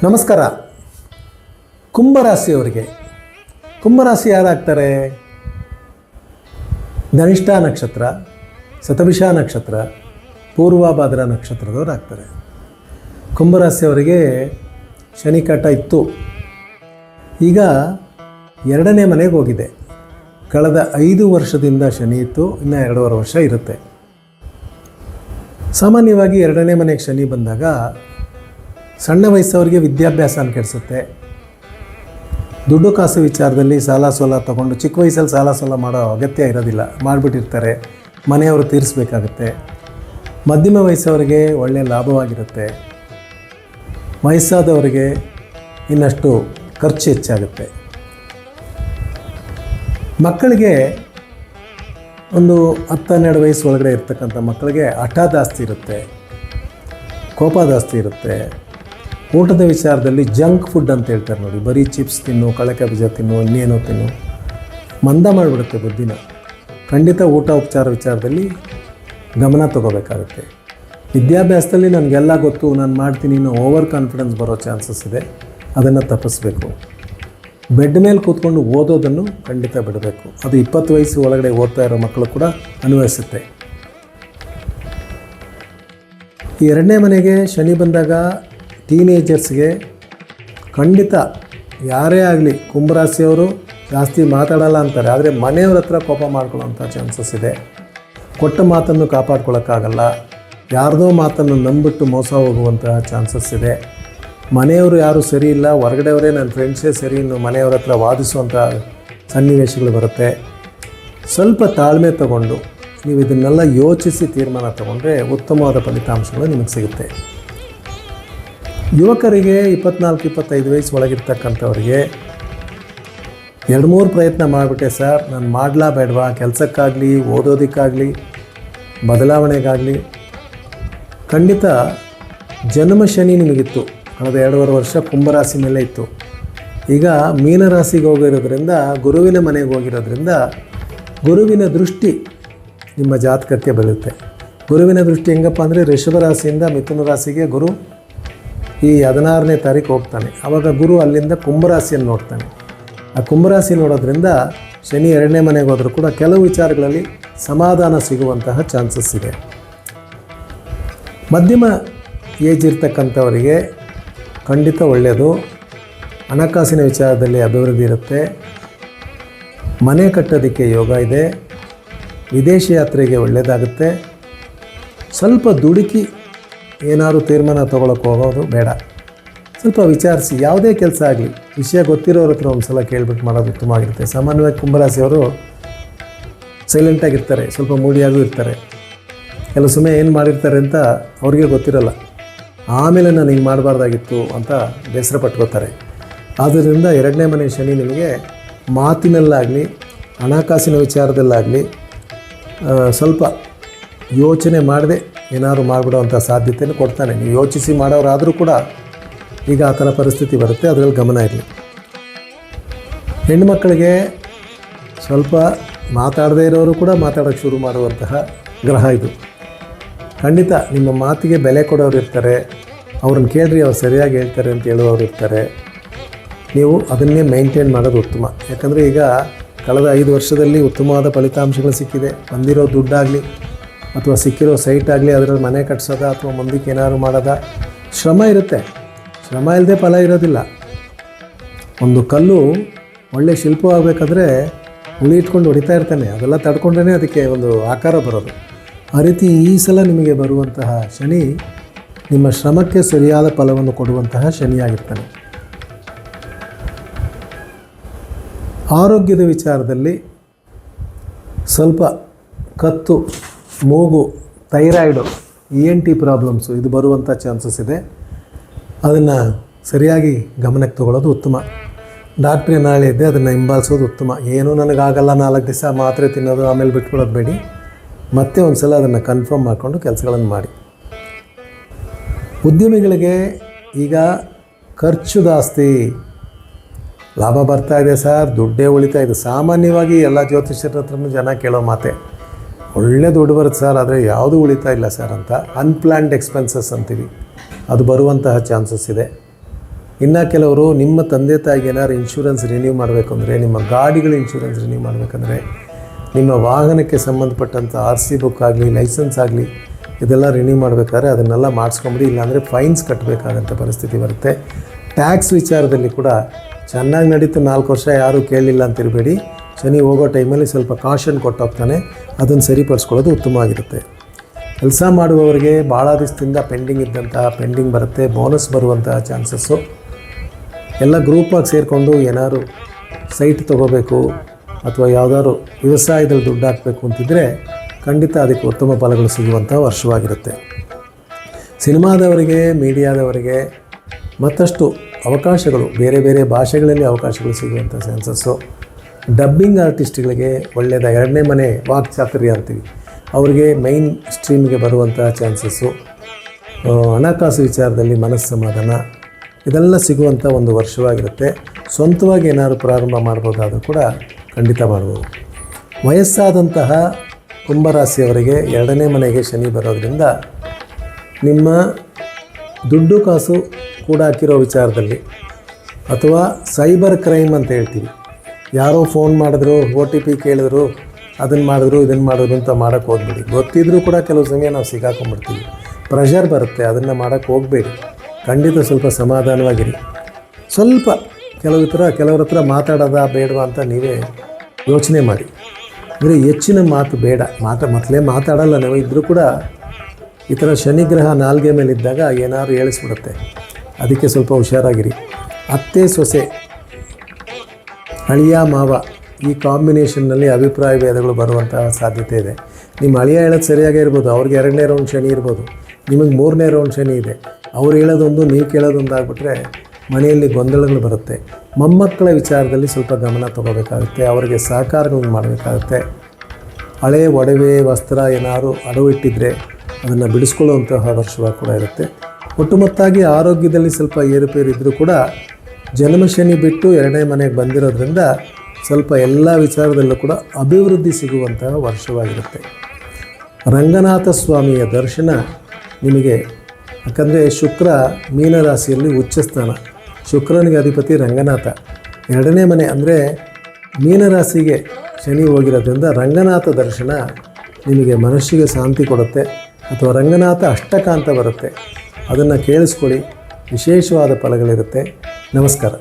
ನಮಸ್ಕಾರ. ಕುಂಭರಾಶಿಯವರಿಗೆ ಕುಂಭರಾಶಿ ಯಾರಾಗ್ತಾರೆ? ಧನಿಷ್ಠ ನಕ್ಷತ್ರ, ಶತಭಿಷ ನಕ್ಷತ್ರ, ಪೂರ್ವಭಾದ್ರ ನಕ್ಷತ್ರದವ್ರು ಆಗ್ತಾರೆ. ಕುಂಭರಾಶಿಯವರಿಗೆ ಶನಿ ಕಾಟ ಇತ್ತು, ಈಗ 2ನೇ ಮನೆಗೆ ಹೋಗಿದೆ. ಕಳೆದ 5 ವರ್ಷದಿಂದ ಶನಿ ಇತ್ತು, ಇನ್ನು 2.5 ವರ್ಷ ಇರುತ್ತೆ. ಸಾಮಾನ್ಯವಾಗಿ 2ನೇ ಮನೆಗೆ ಶನಿ ಬಂದಾಗ ಸಣ್ಣ ವಯಸ್ಸವರಿಗೆ ವಿದ್ಯಾಭ್ಯಾಸ ಕೆಡಿಸುತ್ತೆ. ದುಡ್ಡು ಕಾಸು ವಿಚಾರದಲ್ಲಿ ಸಾಲ ಸೋಲ ತೊಗೊಂಡು ಚಿಕ್ಕ ವಯಸ್ಸಲ್ಲಿ ಸಾಲ ಸೋಲ ಮಾಡೋ ಅಗತ್ಯ ಇರೋದಿಲ್ಲ, ಮಾಡಿಬಿಟ್ಟಿರ್ತಾರೆ, ಮನೆಯವರು ತೀರಿಸಬೇಕಾಗತ್ತೆ. ಮಧ್ಯಮ ವಯಸ್ಸವರಿಗೆ ಒಳ್ಳೆಯ ಲಾಭವಾಗಿರುತ್ತೆ. ವಯಸ್ಸಾದವರಿಗೆ ಇನ್ನಷ್ಟು ಖರ್ಚು ಹೆಚ್ಚಾಗುತ್ತೆ. ಮಕ್ಕಳಿಗೆ ಒಂದು 10-12 ವಯಸ್ಸು ಒಳಗಡೆ ಇರ್ತಕ್ಕಂಥ ಮಕ್ಕಳಿಗೆ ಹಠ ಜಾಸ್ತಿ ಇರುತ್ತೆ, ಕೋಪ ಜಾಸ್ತಿ ಇರುತ್ತೆ. ಊಟದ ವಿಚಾರದಲ್ಲಿ ಜಂಕ್ ಫುಡ್ ಅಂತ ಹೇಳ್ತಾರೆ ನೋಡಿ, ಬರೀ ಚಿಪ್ಸ್ ತಿನ್ನು, ಕಳಕೆ ಬೀಜ ತಿನ್ನು, ಇನ್ನೇನೋ ತಿನ್ನು, ಮಂದ ಮಾಡಿಬಿಡುತ್ತೆ ಬುದ್ಧಿನ. ಖಂಡಿತ ಊಟ ಉಪಚಾರ ವಿಚಾರದಲ್ಲಿ ಗಮನ ತಗೋಬೇಕಾಗುತ್ತೆ. ವಿದ್ಯಾಭ್ಯಾಸದಲ್ಲಿ ನನಗೆಲ್ಲ ಗೊತ್ತು, ನಾನು ಮಾಡ್ತೀನಿ ಅನ್ನೋ ಓವರ್ ಕಾನ್ಫಿಡೆನ್ಸ್ ಬರೋ ಚಾನ್ಸಸ್ ಇದೆ, ಅದನ್ನು ತಪ್ಪಿಸ್ಬೇಕು. ಬೆಡ್ ಮೇಲೆ ಕೂತ್ಕೊಂಡು ಓದೋದನ್ನು ಖಂಡಿತ ಬಿಡಬೇಕು. ಅದು 20 ವಯಸ್ಸು ಒಳಗಡೆ ಓದ್ತಾ ಇರೋ ಮಕ್ಕಳು ಕೂಡ ಅನ್ವಯಿಸುತ್ತೆ. ಈ 2ನೇ ಮನೆಗೆ ಶನಿ ಬಂದಾಗ ಟೀನೇಜರ್ಸ್ಗೆ ಖಂಡಿತ ಯಾರೇ ಆಗಲಿ ಕುಂಭರಾಶಿಯವರು ಜಾಸ್ತಿ ಮಾತಾಡಲ್ಲ ಅಂತಾರೆ, ಆದರೆ ಮನೆಯವ್ರ ಹತ್ರ ಕೋಪ ಮಾಡ್ಕೊಳ್ಳೋಂಥ ಚಾನ್ಸಸ್ ಇದೆ. ಕೊಟ್ಟ ಮಾತನ್ನು ಕಾಪಾಡ್ಕೊಳ್ಳೋಕ್ಕಾಗಲ್ಲ, ಯಾರ್ದೋ ಮಾತನ್ನು ನಂಬಿಟ್ಟು ಮೋಸ ಹೋಗುವಂತಹ ಚಾನ್ಸಸ್ ಇದೆ. ಮನೆಯವರು ಯಾರೂ ಸರಿ ಇಲ್ಲ, ಹೊರಗಡೆಯವರೇ ನನ್ನ ಫ್ರೆಂಡ್ಸೇ ಸರಿ, ಇನ್ನು ಮನೆಯವ್ರ ಹತ್ರ ವಾದಿಸುವಂಥ ಸನ್ನಿವೇಶಗಳು ಬರುತ್ತೆ. ಸ್ವಲ್ಪ ತಾಳ್ಮೆ ತಗೊಂಡು ನೀವು ಇದನ್ನೆಲ್ಲ ಯೋಚಿಸಿ ತೀರ್ಮಾನ ತಗೊಂಡ್ರೆ ಉತ್ತಮವಾದ ಫಲಿತಾಂಶಗಳು ನಿಮಗೆ ಸಿಗುತ್ತೆ. ಯುವಕರಿಗೆ 24-25 ವಯಸ್ಸು ಒಳಗಿರ್ತಕ್ಕಂಥವ್ರಿಗೆ 2-3 ಪ್ರಯತ್ನ ಮಾಡಿಬಿಟ್ಟೆ ಸರ್, ನಾನು ಮಾಡಲಾ ಬೇಡವಾ, ಕೆಲಸಕ್ಕಾಗಲಿ ಓದೋದಕ್ಕಾಗಲಿ ಬದಲಾವಣೆಗಾಗಲಿ. ಖಂಡಿತ ಜನ್ಮ ಶನಿ ನಿಮಗಿತ್ತು, ಕಳೆದ 2.5 ವರ್ಷ ಕುಂಭರಾಶಿ ಮೇಲೆ ಇತ್ತು. ಈಗ ಮೀನರಾಶಿಗೆ ಹೋಗಿರೋದ್ರಿಂದ, ಗುರುವಿನ ಮನೆಗೆ ಹೋಗಿರೋದ್ರಿಂದ ಗುರುವಿನ ದೃಷ್ಟಿ ನಿಮ್ಮ ಜಾತಕಕ್ಕೆ ಬೀಳುತ್ತೆ. ಗುರುವಿನ ದೃಷ್ಟಿ ಹೆಂಗಪ್ಪ ಅಂದರೆ ಋಷಭ ರಾಶಿಯಿಂದ ಮಿಥುನ ರಾಶಿಗೆ ಗುರು ಈ 16ನೇ ತಾರೀಕು ಹೋಗ್ತಾನೆ. ಆವಾಗ ಗುರು ಅಲ್ಲಿಂದ ಕುಂಭರಾಶಿಯನ್ನು ನೋಡ್ತಾನೆ. ಆ ಕುಂಭರಾಶಿ ನೋಡೋದ್ರಿಂದ ಶನಿ 2ನೇ ಮನೆಗೆ ಹೋದರೂ ಕೂಡ ಕೆಲವು ವಿಚಾರಗಳಲ್ಲಿ ಸಮಾಧಾನ ಸಿಗುವಂತಹ ಚಾನ್ಸಸ್ ಇದೆ. ಮಧ್ಯಮ ಏಜ್ ಇರ್ತಕ್ಕಂಥವರಿಗೆ ಖಂಡಿತ ಒಳ್ಳೆಯದು. ಹಣಕಾಸಿನ ವಿಚಾರದಲ್ಲಿ ಅಭಿವೃದ್ಧಿ ಇರುತ್ತೆ. ಮನೆ ಕಟ್ಟೋದಕ್ಕೆ ಯೋಗ ಇದೆ. ವಿದೇಶಿ ಯಾತ್ರೆಗೆ ಒಳ್ಳೆಯದಾಗುತ್ತೆ. ಸ್ವಲ್ಪ ದುಡುಕಿ ಏನಾದರೂ ತೀರ್ಮಾನ ತೊಗೊಳಕ್ಕೆ ಹೋಗೋದು ಬೇಡ. ಸ್ವಲ್ಪ ವಿಚಾರಿಸಿ, ಯಾವುದೇ ಕೆಲಸ ಆಗಲಿ ವಿಷಯ ಗೊತ್ತಿರೋರ ಹತ್ರ ಒಂದು ಸಲ ಕೇಳ್ಬಿಟ್ಟು ಮಾಡೋದು ಉತ್ತಮವಾಗಿರುತ್ತೆ. ಸಾಮಾನ್ಯವಾಗಿ ಕುಂಭರಾಶಿಯವರು ಸೈಲೆಂಟಾಗಿರ್ತಾರೆ, ಸ್ವಲ್ಪ ಮೂಡಿಯಾಗೂ ಇರ್ತಾರೆ. ಕೆಲವು ಸಮಯ ಏನು ಮಾಡಿರ್ತಾರೆ ಅಂತ ಅವ್ರಿಗೆ ಗೊತ್ತಿರಲ್ಲ. ಆಮೇಲೆ ನಾನು ಹಿಂಗೆ ಮಾಡಬಾರ್ದಾಗಿತ್ತು ಅಂತ ಬೇಸರ ಪಟ್ಕೋತಾರೆ. ಆದ್ದರಿಂದ 2ನೇ ಮನೆ ಶನಿ ನಿಮಗೆ ಮಾತಿನಲ್ಲಾಗಲಿ ಹಣಕಾಸಿನ ವಿಚಾರದಲ್ಲಾಗಲಿ ಸ್ವಲ್ಪ ಯೋಚನೆ ಮಾಡದೆ ಏನಾದ್ರು ಮಾಡಿಬಿಡೋವಂಥ ಸಾಧ್ಯತೆಯನ್ನು ಕೊಡ್ತಾನೆ. ನೀವು ಯೋಚಿಸಿ ಮಾಡೋರಾದರೂ ಕೂಡ ಈಗ ಆ ಥರ ಪರಿಸ್ಥಿತಿ ಬರುತ್ತೆ, ಅದರಲ್ಲಿ ಗಮನ ಇರಲಿ. ಹೆಣ್ಣುಮಕ್ಕಳಿಗೆ ಸ್ವಲ್ಪ ಮಾತಾಡದೇ ಇರೋರು ಕೂಡ ಮಾತಾಡೋಕ್ಕೆ ಶುರು ಮಾಡುವಂತಹ ಗ್ರಹ ಇದು. ಖಂಡಿತ ನಿಮ್ಮ ಮಾತಿಗೆ ಬೆಲೆ ಕೊಡೋರು ಇರ್ತಾರೆ, ಅವ್ರನ್ನ ಕೇಳ್ರಿ ಅವ್ರು ಸರಿಯಾಗಿ ಹೇಳ್ತಾರೆ ಅಂತ ಹೇಳುವವರು ಇರ್ತಾರೆ. ನೀವು ಅದನ್ನೇ ಮೇಂಟೈನ್ ಮಾಡೋದು ಉತ್ತಮ. ಯಾಕಂದರೆ ಈಗ ಕಳೆದ 5 ವರ್ಷದಲ್ಲಿ ಉತ್ತಮವಾದ ಫಲಿತಾಂಶಗಳು ಸಿಕ್ಕಿದೆ. ಬಂದಿರೋ ದುಡ್ಡಾಗಲಿ ಅಥವಾ ಸಿಕ್ಕಿರೋ ಸೈಟ್ ಆಗಲಿ ಅದರಲ್ಲಿ ಮನೆ ಕಟ್ಸೋದ ಅಥವಾ ಮುಂದಕ್ಕೆ ಏನಾದ್ರು ಮಾಡೋದ, ಶ್ರಮ ಇರುತ್ತೆ. ಶ್ರಮ ಇಲ್ಲದೆ ಫಲ ಇರೋದಿಲ್ಲ. ಒಂದು ಕಲ್ಲು ಒಳ್ಳೆ ಶಿಲ್ಪವಾಗಬೇಕಾದ್ರೆ ಉಳಿ ಇಟ್ಕೊಂಡು ಹೊಡಿತಾ ಇರ್ತಾನೆ, ಅದೆಲ್ಲ ತಡ್ಕೊಂಡ್ರೇ ಅದಕ್ಕೆ ಒಂದು ಆಕಾರ ಬರೋದು. ಆ ರೀತಿ ಈ ಸಲ ನಿಮಗೆ ಬರುವಂತಹ ಶನಿ ನಿಮ್ಮ ಶ್ರಮಕ್ಕೆ ಸರಿಯಾದ ಫಲವನ್ನು ಕೊಡುವಂತಹ ಶನಿಯಾಗಿರ್ತಾನೆ. ಆರೋಗ್ಯದ ವಿಚಾರದಲ್ಲಿ ಸ್ವಲ್ಪ ಕತ್ತು, ಮೂಗು, ಥೈರಾಯ್ಡು, ENT ಪ್ರಾಬ್ಲಮ್ಸು ಇದು ಬರುವಂಥ ಚಾನ್ಸಸ್ ಇದೆ. ಅದನ್ನು ಸರಿಯಾಗಿ ಗಮನಕ್ಕೆ ತಗೊಳ್ಳೋದು ಉತ್ತಮ. ಡಾಕ್ಟ್ರಿಗೆ ನಾಳೆ ಇದ್ದೆ ಅದನ್ನು ಹಿಂಬಾಲಿಸೋದು ಉತ್ತಮ. ಏನೂ ನನಗಾಗಲ್ಲ 4 ದಿವಸ ಮಾತ್ರೆ ತಿನ್ನೋದು ಆಮೇಲೆ ಬಿಟ್ಬಿಡೋದು ಬೇಡಿ. ಮತ್ತೆ ಒಂದು ಸಲ ಅದನ್ನು ಕನ್ಫರ್ಮ್ ಮಾಡಿಕೊಂಡು ಕೆಲಸಗಳನ್ನು ಮಾಡಿ. ಉದ್ಯಮಿಗಳಿಗೆ ಈಗ ಖರ್ಚು ಜಾಸ್ತಿ, ಲಾಭ ಬರ್ತಾ ಇದೆ ಸರ್, ದುಡ್ಡೇ ಉಳಿತಾ ಇದೆ. ಸಾಮಾನ್ಯವಾಗಿ ಎಲ್ಲ ಜ್ಯೋತಿಷ್ಯರ ಹತ್ರನೂ ಜನ ಕೇಳೋ ಮಾತೆ, ಒಳ್ಳೆ ದುಡ್ಡು ಬರುತ್ತೆ ಸರ್, ಆದರೆ ಯಾವುದೂ ಉಳಿತಾ ಇಲ್ಲ ಸರ್ ಅಂತ. ಅನ್ಪ್ಲ್ಯಾನ್ಡ್ ಎಕ್ಸ್ಪೆನ್ಸಸ್ ಅಂತೀವಿ, ಅದು ಬರುವಂತಹ ಚಾನ್ಸಸ್ ಇದೆ. ಇನ್ನು ಕೆಲವರು ನಿಮ್ಮ ತಂದೆ ತಾಯಿಗೆ ಏನಾದ್ರು ಇನ್ಶೂರೆನ್ಸ್ ರಿನ್ಯೂ ಮಾಡಬೇಕು ಅಂದರೆ, ನಿಮ್ಮ ಗಾಡಿಗಳ ಇನ್ಶೂರೆನ್ಸ್ ರಿನ್ಯೂ ಮಾಡಬೇಕಂದ್ರೆ, ನಿಮ್ಮ ವಾಹನಕ್ಕೆ ಸಂಬಂಧಪಟ್ಟಂಥ RC ಬುಕ್ ಆಗಲಿ, ಲೈಸೆನ್ಸ್ ಆಗಲಿ, ಇದೆಲ್ಲ ರಿನ್ಯೂ ಮಾಡಬೇಕಾದ್ರೆ ಅದನ್ನೆಲ್ಲ ಮಾಡಿಸ್ಕೊಂಬಿಡಿ. ಇಲ್ಲಾಂದರೆ ಫೈನ್ಸ್ ಕಟ್ಟಬೇಕಾದಂಥ ಪರಿಸ್ಥಿತಿ ಬರುತ್ತೆ. ಟ್ಯಾಕ್ಸ್ ವಿಚಾರದಲ್ಲಿ ಕೂಡ ಚೆನ್ನಾಗಿ ನಡೀತು, 4 ವರ್ಷ ಯಾರೂ ಕೇಳಲಿಲ್ಲ ಅಂತಿರಬೇಡಿ. ಶನಿ ಹೋಗೋ ಟೈಮಲ್ಲಿ ಸ್ವಲ್ಪ ಕಾಷನ್ ಕೊಟ್ಟೋಗ್ತಾನೆ, ಅದನ್ನು ಸರಿಪಡಿಸ್ಕೊಳ್ಳೋದು ಉತ್ತಮವಾಗಿರುತ್ತೆ. ಕೆಲಸ ಮಾಡುವವರಿಗೆ ಭಾಳ ದಿವಸದಿಂದ ಪೆಂಡಿಂಗ್ ಬರುತ್ತೆ, ಬೋನಸ್ ಬರುವಂತಹ ಚಾನ್ಸಸ್ಸು. ಎಲ್ಲ ಗ್ರೂಪಾಗಿ ಸೇರಿಕೊಂಡು ಏನಾದ್ರು ಸೈಟ್ ತೊಗೋಬೇಕು ಅಥವಾ ಯಾವುದಾದ್ರು ವ್ಯವಸಾಯದಲ್ಲಿ ದುಡ್ಡು ಹಾಕಬೇಕು ಅಂತಿದ್ದರೆ ಖಂಡಿತ ಅದಕ್ಕೆ ಉತ್ತಮ ಫಲಗಳು ಸಿಗುವಂಥ ವರ್ಷವಾಗಿರುತ್ತೆ. ಸಿನಿಮಾದವರಿಗೆ, ಮೀಡಿಯಾದವರಿಗೆ ಮತ್ತಷ್ಟು ಅವಕಾಶಗಳು, ಬೇರೆ ಬೇರೆ ಭಾಷೆಗಳಲ್ಲಿ ಅವಕಾಶಗಳು ಸಿಗುವಂಥ ಚಾನ್ಸಸ್ಸು. ಡಬ್ಬಿಂಗ್ ಆರ್ಟಿಸ್ಟ್ಗಳಿಗೆ ಒಳ್ಳೆಯದ, 2ನೇ ಮನೆ ವಾಕ್ಚಾತುರ್ಯ ಅಂತೀವಿ, ಅವರಿಗೆ ಮೈನ್ ಸ್ಟ್ರೀಮ್ಗೆ ಬರುವಂಥ ಚಾನ್ಸಸ್ಸು. ಹಣಕಾಸು ವಿಚಾರದಲ್ಲಿ ಮನಸ್ಸಮಾಧಾನ, ಇದೆಲ್ಲ ಸಿಗುವಂಥ ಒಂದು ವರ್ಷವಾಗಿರುತ್ತೆ. ಸ್ವಂತವಾಗಿ ಏನಾದರೂ ಪ್ರಾರಂಭ ಮಾಡ್ಬೋದಾದರೂ ಕೂಡ ಖಂಡಿತ ಮಾಡ್ಬೋದು. ವಯಸ್ಸಾದಂತಹ ಕುಂಭರಾಶಿಯವರಿಗೆ 2ನೇ ಮನೆಗೆ ಶನಿ ಬರೋದರಿಂದ ನಿಮ್ಮ ದುಡ್ಡು ಕಾಸು ಕೂಡ ಹಾಕಿರೋ ವಿಚಾರದಲ್ಲಿ ಅಥವಾ ಸೈಬರ್ ಕ್ರೈಮ್ ಅಂತ ಹೇಳ್ತೀವಿ, ಯಾರೋ ಫೋನ್ ಮಾಡಿದ್ರು, OTP ಕೇಳಿದ್ರು, ಅದನ್ನು ಮಾಡಿದ್ರು, ಇದನ್ನು ಮಾಡಿದ್ರು ಅಂತ ಮಾಡೋಕ್ಕೆ ಹೋಗ್ಬೇಡಿ. ಗೊತ್ತಿದ್ರೂ ಕೂಡ ಕೆಲವು ಸಮಯ ನಾವು ಸಿಗಾಕೊಂಡ್ಬಿಡ್ತೀವಿ, ಪ್ರೆಷರ್ ಬರುತ್ತೆ, ಅದನ್ನು ಮಾಡೋಕ್ಕೆ ಹೋಗಬೇಡಿ. ಖಂಡಿತ ಸ್ವಲ್ಪ ಸಮಾಧಾನವಾಗಿರಿ. ಸ್ವಲ್ಪ ಕೆಲವ್ರ ಹತ್ರ ಮಾತಾಡೋದ ಬೇಡವಾ ಅಂತ ನೀವೇ ಯೋಚನೆ ಮಾಡಿ. ಅಂದರೆ ಹೆಚ್ಚಿನ ಮಾತು ಬೇಡ. ಮೊದಲೇ ಮಾತಾಡಲ್ಲ ನಾವು, ಇದ್ದರೂ ಕೂಡ ಈ ಥರ ಶನಿಗ್ರಹ ನಾಲ್ಗೆ ಮೇಲಿದ್ದಾಗ ಏನಾದ್ರು ಹೇಳಿಸ್ಬಿಡುತ್ತೆ, ಅದಕ್ಕೆ ಸ್ವಲ್ಪ ಹುಷಾರಾಗಿರಿ. ಅತ್ತೆ ಸೊಸೆ, ಅಳಿಯ ಮಾವ, ಈ ಕಾಂಬಿನೇಷನ್ನಲ್ಲಿ ಅಭಿಪ್ರಾಯ ಭೇದಗಳು ಬರುವಂತಹ ಸಾಧ್ಯತೆ ಇದೆ. ನಿಮ್ಮ ಅಳಿಯ ಹೇಳೋದು ಸರಿಯಾಗೇ ಇರ್ಬೋದು, ಅವ್ರಿಗೆ 2ನೇ ರೌಂಡ್ ಶನಿ ಇರ್ಬೋದು, ನಿಮಗೆ 3ನೇ ರೌಂಡ್ ಶನಿ ಇದೆ. ಅವ್ರು ಹೇಳೋದೊಂದು, ನೀವು ಕೇಳೋದೊಂದು ಆಗಿಬಿಟ್ರೆ ಮನೆಯಲ್ಲಿ ಗೊಂದಲಗಳು ಬರುತ್ತೆ. ಮೊಮ್ಮಕ್ಕಳ ವಿಚಾರದಲ್ಲಿ ಸ್ವಲ್ಪ ಗಮನ ತಗೋಬೇಕಾಗುತ್ತೆ, ಅವರಿಗೆ ಸಹಕಾರಗಳನ್ನು ಮಾಡಬೇಕಾಗುತ್ತೆ. ಹಳೆಯ ಒಡವೆ ವಸ್ತ್ರ ಏನಾದ್ರು ಅಡವಿಟ್ಟಿದ್ರೆ ಅದನ್ನು ಬಿಡಿಸ್ಕೊಳ್ಳುವಂತಹ ವರ್ಷವಾಗಿ ಕೂಡ ಇರುತ್ತೆ. ಒಟ್ಟುಮೊತ್ತಾಗಿ ಆರೋಗ್ಯದಲ್ಲಿ ಸ್ವಲ್ಪ ಏರುಪೇರು ಇದ್ದರೂ ಕೂಡ ಜನ್ಮಶನಿ ಬಿಟ್ಟು 2ನೇ ಮನೆಗೆ ಬಂದಿರೋದ್ರಿಂದ ಸ್ವಲ್ಪ ಎಲ್ಲ ವಿಚಾರದಲ್ಲೂ ಕೂಡ ಅಭಿವೃದ್ಧಿ ಸಿಗುವಂತಹ ವರ್ಷವಾಗಿರುತ್ತೆ. ರಂಗನಾಥ ಸ್ವಾಮಿಯ ದರ್ಶನ ನಿಮಗೆ, ಯಾಕಂದರೆ ಶುಕ್ರ ಮೀನರಾಶಿಯಲ್ಲಿ ಉಚ್ಚಸ್ಥಾನ, ಶುಕ್ರನಿಗೆ ಅಧಿಪತಿ ರಂಗನಾಥ. 2ನೇ ಮನೆ ಅಂದರೆ ಮೀನರಾಶಿಗೆ ಶನಿ ಹೋಗಿರೋದ್ರಿಂದ ರಂಗನಾಥ ದರ್ಶನ ನಿಮಗೆ ಮನಸ್ಸಿಗೆ ಶಾಂತಿ ಕೊಡುತ್ತೆ. ಅಥವಾ ರಂಗನಾಥ ಅಷ್ಟಕ ಅಂತ ಬರುತ್ತೆ, ಅದನ್ನು ಕೇಳಿಸ್ಕೊಳ್ಳಿ, ವಿಶೇಷವಾದ ಫಲಗಳಿರುತ್ತೆ. ನಮಸ್ಕಾರ.